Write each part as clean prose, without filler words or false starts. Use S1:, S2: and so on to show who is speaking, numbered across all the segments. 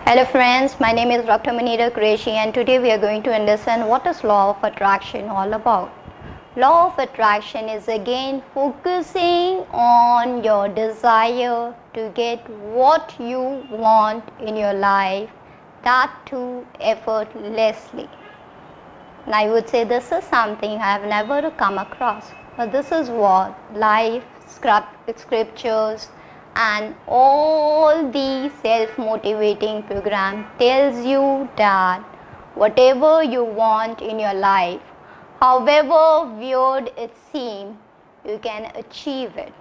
S1: Hello friends, my name is Dr. Munira Qureshi and today we are going to understand what is law of attraction all about. Law of attraction is again focusing on your desire to get what you want in your life, that too effortlessly. And I would say this is something I have never come across, but this is what life, scriptures and all the self-motivating program tells you, that whatever you want in your life, however weird it seems, you can achieve it.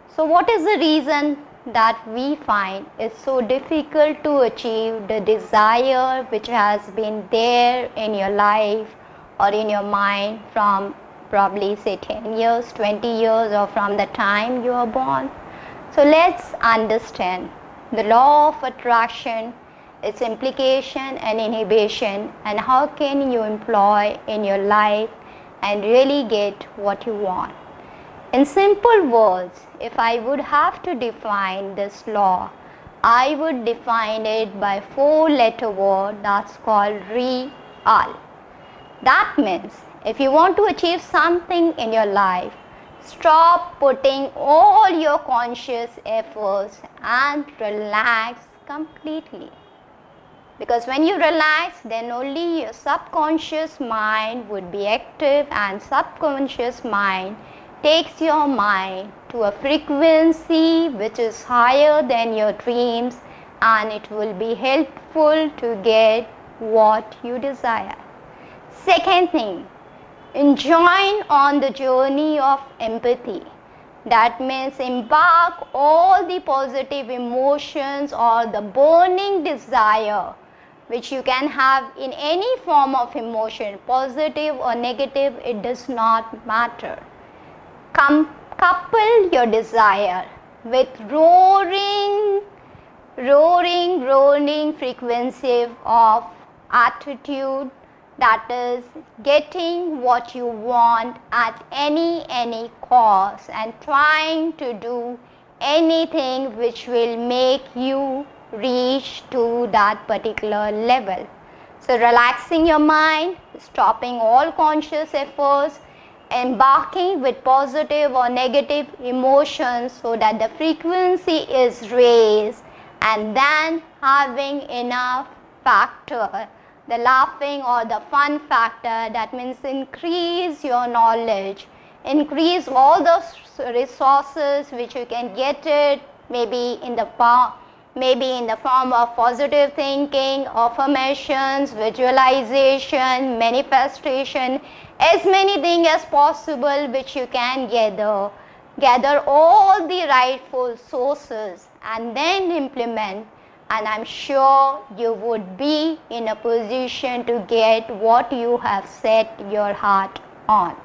S1: So what is the reason that we find it's so difficult to achieve the desire which has been there in your life or in your mind from probably say 10 years, 20 years, or from the time you are born? So let's understand the law of attraction, its implication and inhibition, and how can you employ in your life and really get what you want. In simple words, if I would have to define this law, I would define it by 4-letter word that's called real. That means if you want to achieve something in your life, stop putting all your conscious efforts and relax completely. Because when you relax, then only your subconscious mind would be active, and subconscious mind takes your mind to a frequency which is higher than your dreams, and it will be helpful to get what you desire. Second thing, join on the journey of empathy. That means embark all the positive emotions or the burning desire which you can have in any form of emotion, positive or negative, it does not matter. Couple your desire with roaring frequency of attitude, that is getting what you want at any cost and trying to do anything which will make you reach to that particular level. So relaxing your mind, stopping all conscious efforts, embarking with positive or negative emotions so that the frequency is raised, and then having enough factor, the laughing or the fun factor, that means increase your knowledge, increase all those resources which you can get it, maybe in the form of positive thinking, affirmations, visualization, manifestation, as many things as possible which you can gather all the rightful sources and then implement, and I'm sure you would be in a position to get what you have set your heart on.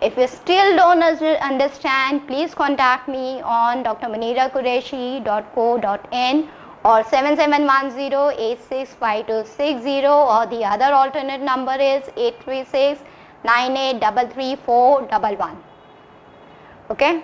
S1: If you still don't understand, please contact me on drmuniraqureshi.co.in or 7710865260, or the other alternate number is 83698333411. Okay.